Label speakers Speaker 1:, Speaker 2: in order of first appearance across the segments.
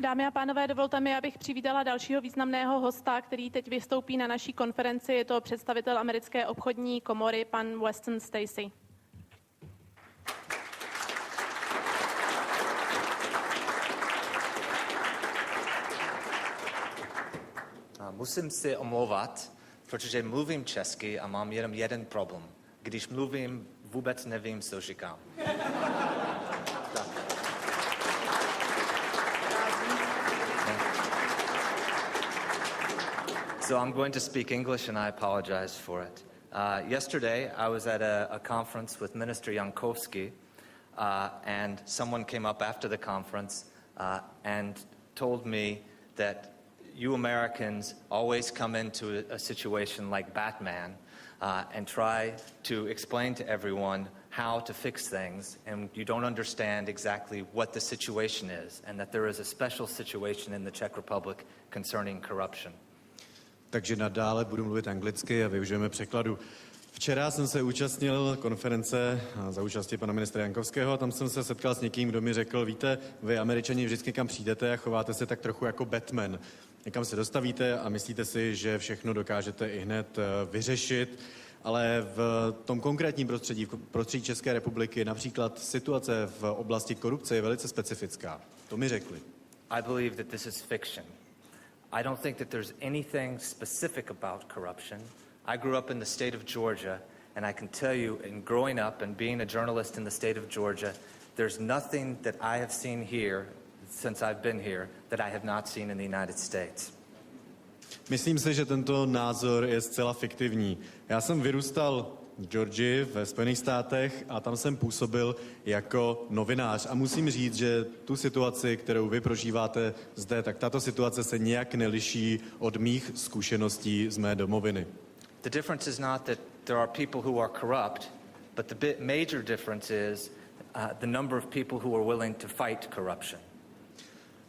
Speaker 1: Dámy a pánové, dovolte mi, abych přivítala dalšího významného hosta, který teď vystoupí na naší konferenci. Je to představitel americké obchodní komory, pan Weston Stacey.
Speaker 2: Musím si omlouvat, protože mluvím česky a mám jenom jeden problém. Když mluvím, vůbec nevím, co říkám. So I'm going to speak English and I apologize for it. Yesterday I was at a conference with Minister Jankowski and someone came up after the conference and told me that you Americans always come into a situation like Batman and try to explain to everyone how to fix things, and you don't understand exactly what the situation is, and that there is a special situation in the Czech Republic concerning corruption.
Speaker 3: Takže nadále budu mluvit anglicky a využijeme překladu. Včera jsem se účastnil konference za účasti pana ministra Jankovského a tam jsem se setkal s někým, kdo mi řekl, víte, vy Američani vždycky kam přijdete a chováte se tak trochu jako Batman. Někam se dostavíte a myslíte si, že všechno dokážete i hned vyřešit, ale v tom konkrétním prostředí, v prostředí České republiky, například situace v oblasti korupce je velice specifická. To mi řekli.
Speaker 2: I believe that this is fiction. I don't think that there's anything specific about corruption. I grew up in the state of Georgia, and I can tell you, in growing up and being a journalist in the state of Georgia, there's nothing that I have seen here since I've been here that I have not seen in the United States.
Speaker 3: Myslím si, že tento názor je zcela fiktivní. Já jsem vyrůstal v Georgii ve Spojených státech a tam jsem působil jako novinář. A musím říct, že tu situaci, kterou vy prožíváte zde, tak tato situace se nějak neliší od mých zkušeností z mé domoviny.
Speaker 2: The difference is not that there are people who are corrupt, but the major difference is the number of people who are willing to fight corruption.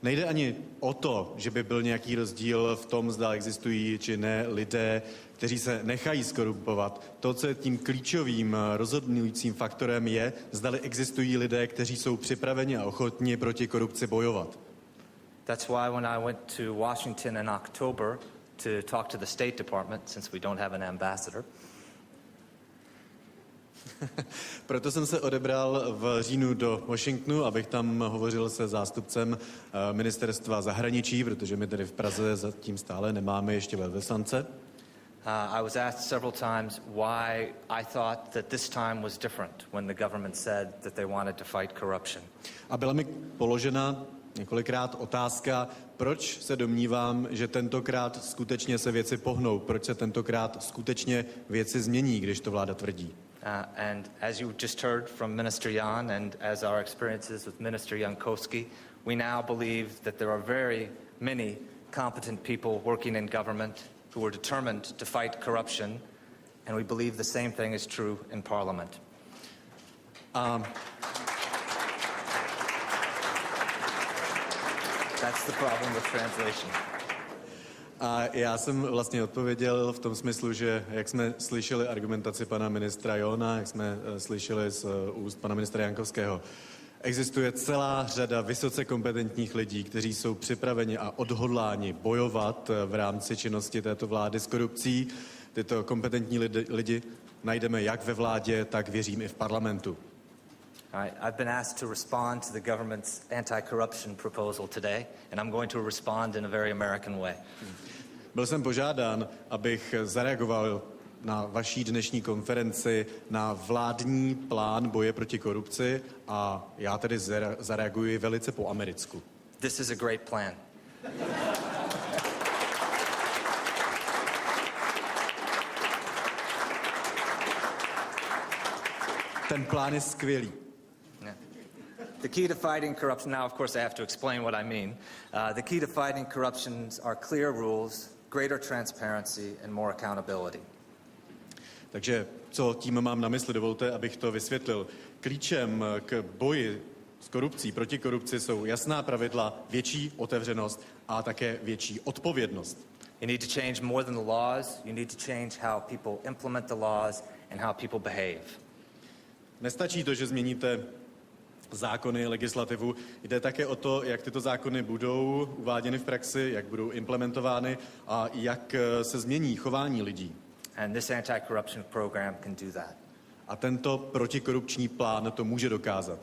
Speaker 3: Nejde ani o to, že by byl nějaký rozdíl v tom, zda existují či ne lidé, kteří se nechají skorumpovat. To, co je tím klíčovým rozhodujícím faktorem, je, zdali existují lidé, kteří jsou připraveni a ochotni proti korupci bojovat.
Speaker 2: That's why when I went to Washington in October to talk to the State Department, since we don't have an ambassador.
Speaker 3: Proto jsem se odebral v říjnu do Washingtonu, abych tam hovořil se zástupcem ministerstva zahraničí, protože my tady v Praze zatím stále nemáme ještě velvyslance.
Speaker 2: I was asked several times why I thought that this time was different when the government said that they wanted to fight corruption.
Speaker 3: A byla mi položena několikrát otázka, proč se domnívám, že tentokrát skutečně se věci pohnou, proč se tentokrát skutečně věci změní, když to vláda tvrdí.
Speaker 2: And as you just heard from Minister Jan and as our experiences with Minister Jankowski, we now believe that there are very many competent people working in government who are determined to fight corruption, and we believe the same thing is true in Parliament. That's the problem with translation.
Speaker 3: A já jsem vlastně odpověděl v tom smyslu, že jak jsme slyšeli argumentaci pana ministra Jona, jak jsme slyšeli z úst pana ministra Jankovského, existuje celá řada vysoce kompetentních lidí, kteří jsou připraveni a odhodláni bojovat v rámci činnosti této vlády s korupcí. Tyto kompetentní lidi najdeme jak ve vládě, tak věřím i v parlamentu.
Speaker 2: I've been asked to respond to the government's anti-corruption proposal today, and I'm going to respond in a very American way.
Speaker 3: Byl jsem požádán, abych zareagoval na vaší dnešní konferenci na vládní plán boje proti korupci a já tedy zareaguji velice po americku.
Speaker 2: This is a great plan.
Speaker 3: Ten plán je skvělý.
Speaker 2: The key to fighting corruption, now of course I have to explain what I mean. The key to fighting corruption are clear rules, greater transparency and more accountability.
Speaker 3: Takže co tím mám na mysli, dovolte, abych to vysvětlil. Klíčem k boji s korupcí, proti korupci jsou jasná pravidla, větší otevřenost a také větší odpovědnost.
Speaker 2: You need to change more than the laws, you need to change how people implement the laws and how people behave.
Speaker 3: Nestačí to, že změníte zákony, legislativu. Jde také o to, jak tyto zákony budou uváděny v praxi, jak budou implementovány a jak se změní chování lidí.
Speaker 2: And this anti-corruption program can do that.
Speaker 3: A tento protikorupční plán to může dokázat.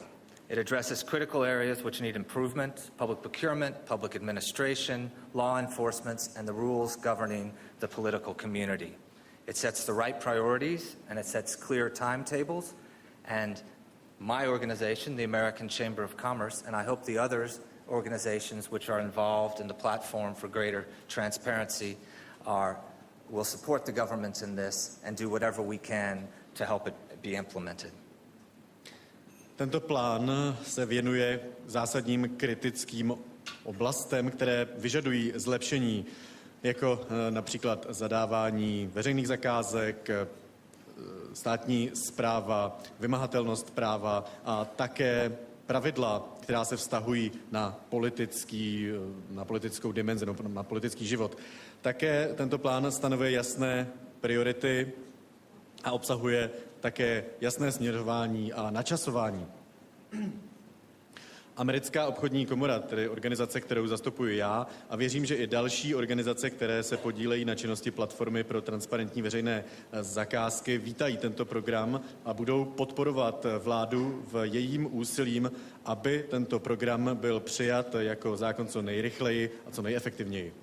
Speaker 2: It addresses critical areas which need improvement: public procurement, public administration, law enforcement, and the rules governing the political community. It sets the right priorities, and it sets clear timetables. And my organization, the American Chamber of Commerce, and I hope the others organizations which are involved in the platform for greater transparency will support the governments in this and do whatever we can to help it be implemented.
Speaker 3: Tento plán se věnuje zásadním kritickým oblastem, které vyžadují zlepšení, jako například zadávání veřejných zakázek, státní správa, vymahatelnost práva a také pravidla, která se vztahují na politickou dimenzi, na politický život. Také tento plán stanovuje jasné priority a obsahuje také jasné směřování a načasování. Americká obchodní komora, tedy organizace, kterou zastupuji já, a věřím, že i další organizace, které se podílejí na činnosti platformy pro transparentní veřejné zakázky, vítají tento program a budou podporovat vládu v jejím úsilím, aby tento program byl přijat jako zákon co nejrychleji a co nejefektivněji.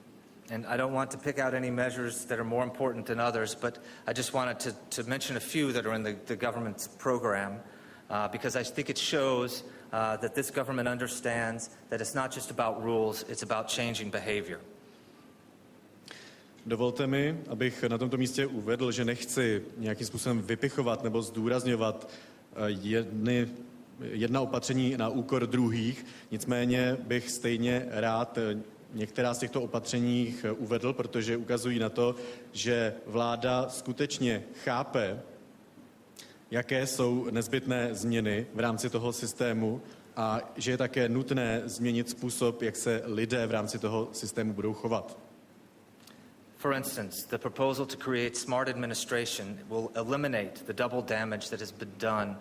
Speaker 2: And I don't want to pick out any measures that are more important than others, but I just wanted to mention a few that are in the government's program, because I think it shows that this government understands that it's not just about rules, it's about changing behavior.
Speaker 3: Dovolte mi, abych na tomto místě uvedl, že nechci nějakým způsobem vypichovat nebo zdůrazňovat jedna opatření na úkor druhých, nicméně bych stejně rád některá z těchto opatření uvedl, protože ukazují na to, že vláda skutečně chápe, jaké jsou nezbytné změny v rámci toho systému a že je také nutné změnit způsob, jak se lidé v rámci toho systému budou chovat.
Speaker 2: For instance, the proposal to create smart administration will eliminate the double damage that has been done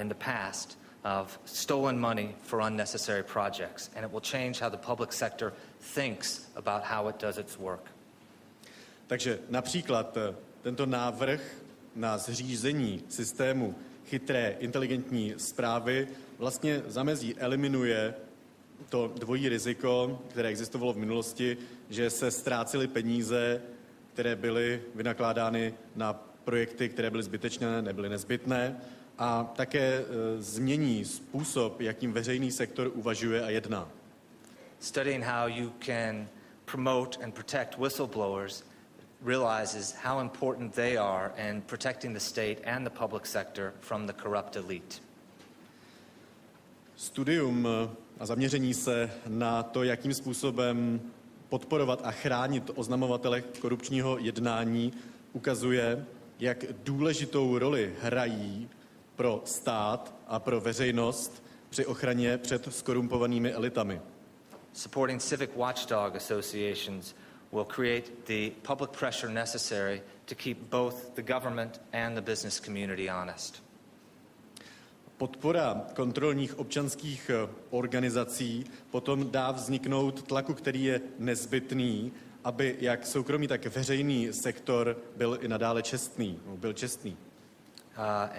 Speaker 2: in the past of stolen money for unnecessary projects, and it will change how the public sector thinks about how it does its work.
Speaker 3: Takže například tento návrh na zřízení systému chytré, inteligentní správy vlastně eliminuje to dvojí riziko, které existovalo v minulosti, že se ztrácely peníze, které byly vynakládány na projekty, které byly zbytečné, nebyly nezbytné, a také změní způsob, jakým veřejný sektor uvažuje a jedná.
Speaker 2: Studying how you can promote and protect whistleblowers realizes how important they are in protecting the state and the public sector from the corrupt elite.
Speaker 3: Studium a zaměření se na to, jakým způsobem podporovat a chránit oznamovatele korupčního jednání, ukazuje, jak důležitou roli hrají pro stát a pro veřejnost při ochraně před skorumpovanými elitami.
Speaker 2: Supporting civic watchdog associations will create the public pressure necessary to keep both the government and the business community honest.
Speaker 3: Podpora kontrolních občanských organizací potom dá vzniknout tlaku, který je nezbytný, aby jak soukromý, tak veřejný sektor byl i nadále čestný.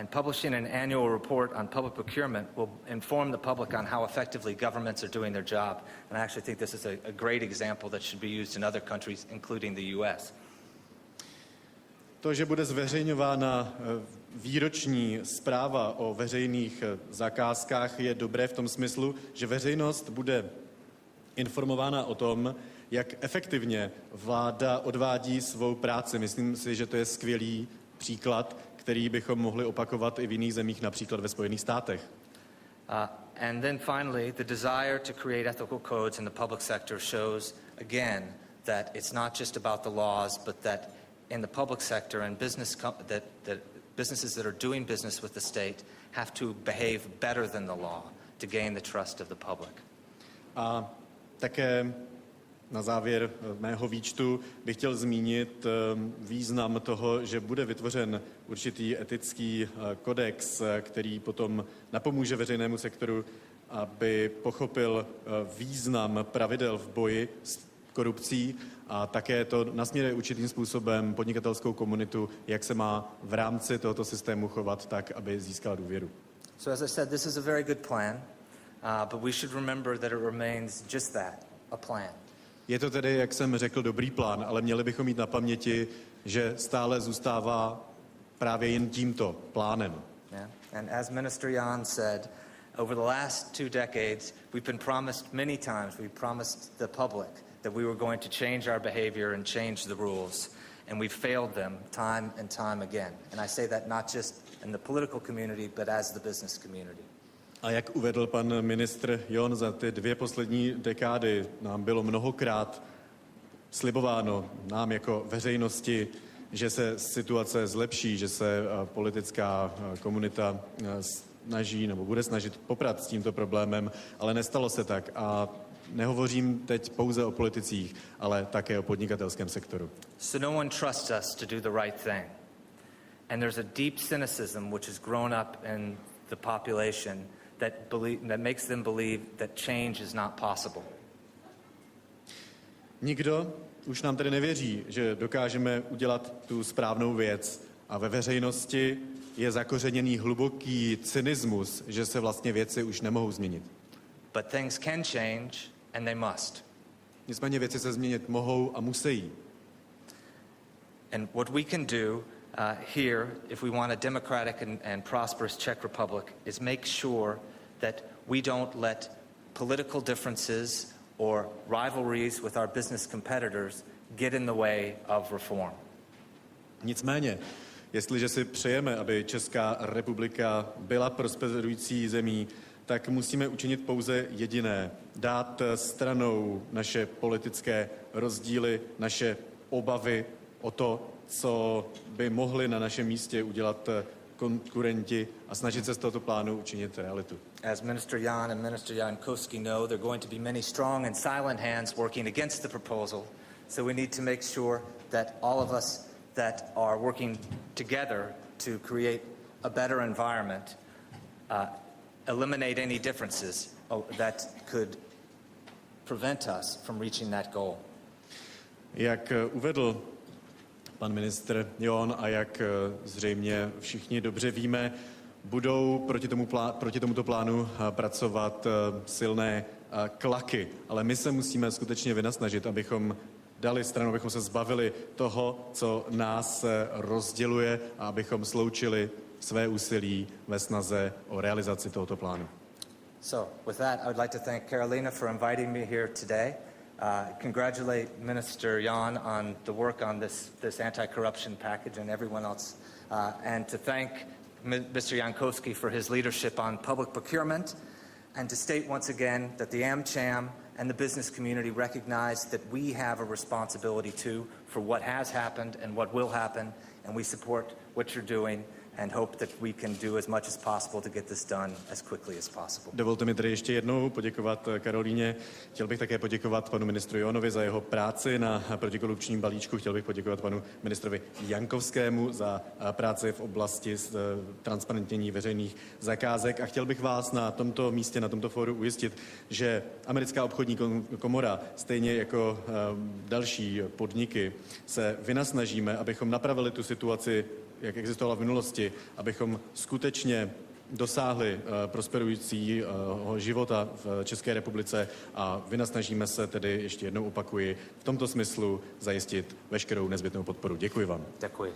Speaker 2: And publishing an annual report on public procurement will inform the public on how effectively governments are doing their job. And I actually think this is a great example that should be used in other countries, including the US.
Speaker 3: To, že bude zveřejňována výroční zpráva o veřejných zakázkách, je dobré v tom smyslu, že veřejnost bude informována o tom, jak efektivně vláda odvádí svou práci. Myslím si, že to je skvělý příklad, který bychom mohli opakovat i v jiných zemích, například ve Spojených státech.
Speaker 2: And then finally, the desire to create ethical codes in the public sector shows again that it's not just about the laws, but that in the public sector and that businesses that are doing business with the state have to behave better than the law to gain the trust of the public.
Speaker 3: A také na závěr mého výčtu bych chtěl zmínit význam toho, že bude vytvořen určitý etický kodex, který potom napomůže veřejnému sektoru aby pochopil význam pravidel v boji s korupcí a také to nasměruje určitým způsobem podnikatelskou komunitu, jak se má v rámci tohoto systému chovat tak, aby získal důvěru.
Speaker 2: So as I said, this is a very good plan, but we should remember that it remains just that, a plan.
Speaker 3: Je to tedy, jak jsem řekl, dobrý plán, ale měli bychom mít na paměti, že stále zůstává právě jen tímto plánem.
Speaker 2: Yeah? And as Minister Jan said, over the last 2 decades, we've been promised many times, we promised the public that we were going to change our behavior and change the rules, and we've failed them time and time again. And I say that not just in the political community, but as the business community.
Speaker 3: A jak uvedl pan ministr Jon, za ty 2 poslední dekády nám bylo mnohokrát slibováno, nám jako veřejnosti, že se situace zlepší, že se politická komunita snaží nebo bude snažit poprat s tímto problémem, ale nestalo se tak. A nehovořím teď pouze o politicích, ale také o podnikatelském sektoru.
Speaker 2: So no one trusts us to do the right thing. And there's a deep cynicism which has grown up in the population that makes them believe that change is not possible.
Speaker 3: Nikdo už nám tedy nevěří, že dokážeme udělat tu správnou věc a ve veřejnosti je zakořeněný hluboký cynismus, že se vlastně věci už nemohou změnit.
Speaker 2: But things can change and they must.
Speaker 3: Nicméně věci se změnit mohou a musí.
Speaker 2: And what we can do here, if we want a democratic and prosperous Czech Republic, is make sure that we don't let political differences or rivalries with our business competitors get in the way of reform.
Speaker 3: Nicméně, jestliže si přejeme, aby Česká republika byla prosperující zemí, tak musíme učinit pouze jediné. Dát stranou naše politické rozdíly, naše obavy o to, co by mohli na našem místě udělat konkurenti a snažit se z tohoto plánu učinit realitu.
Speaker 2: As Minister Jan and Minister Jankowski know, there are going to be many strong and silent hands working against the proposal. So we need to make sure that all of us that are working together to create a better environment eliminate any differences that could prevent us from reaching that goal.
Speaker 3: Jak uvedl pan ministr Jon a jak zřejmě všichni dobře víme, budou proti tomuto plánu pracovat silné klaky. Ale my se musíme skutečně vynasnažit, abychom dali stranu, abychom se zbavili toho, co nás rozděluje a abychom sloučili své úsilí ve snaze o realizaci tohoto plánu.
Speaker 2: So, with that, I would like to thank Carolina for inviting me here today. Congratulate Minister Jan on the work on this anti-corruption package and everyone else, and to thank Mr. Jankowski for his leadership on public procurement, and to state once again that the AmCham and the business community recognize that we have a responsibility too for what has happened and what will happen, and we support what you're doing and hope that we can do as much as possible to get this done as quickly as possible.
Speaker 3: Dovolte mi tedy ještě jednou poděkovat Karolíně. Chtěl bych také poděkovat panu ministru Jonovi za jeho práci na protikorupčním balíčku. Chtěl bych poděkovat panu ministrovi Jankovskému za práci v oblasti transparentnění veřejných zakázek a chtěl bych vás na tomto místě, na tomto fóru ujistit, že americká obchodní komora, stejně jako další podniky, se vynasnažíme, abychom napravili tu situaci, jak existovala v minulosti, abychom skutečně dosáhli prosperujícího života v České republice a vynasnažíme se tedy, ještě jednou opakuji, v tomto smyslu zajistit veškerou nezbytnou podporu. Děkuji vám.
Speaker 2: Děkuji.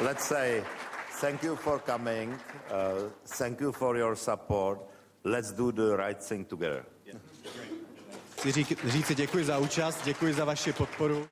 Speaker 4: Let's say thank you for coming, thank you for your support, let's do the right thing together.
Speaker 3: Chci říci děkuji za účast, děkuji za vaši podporu.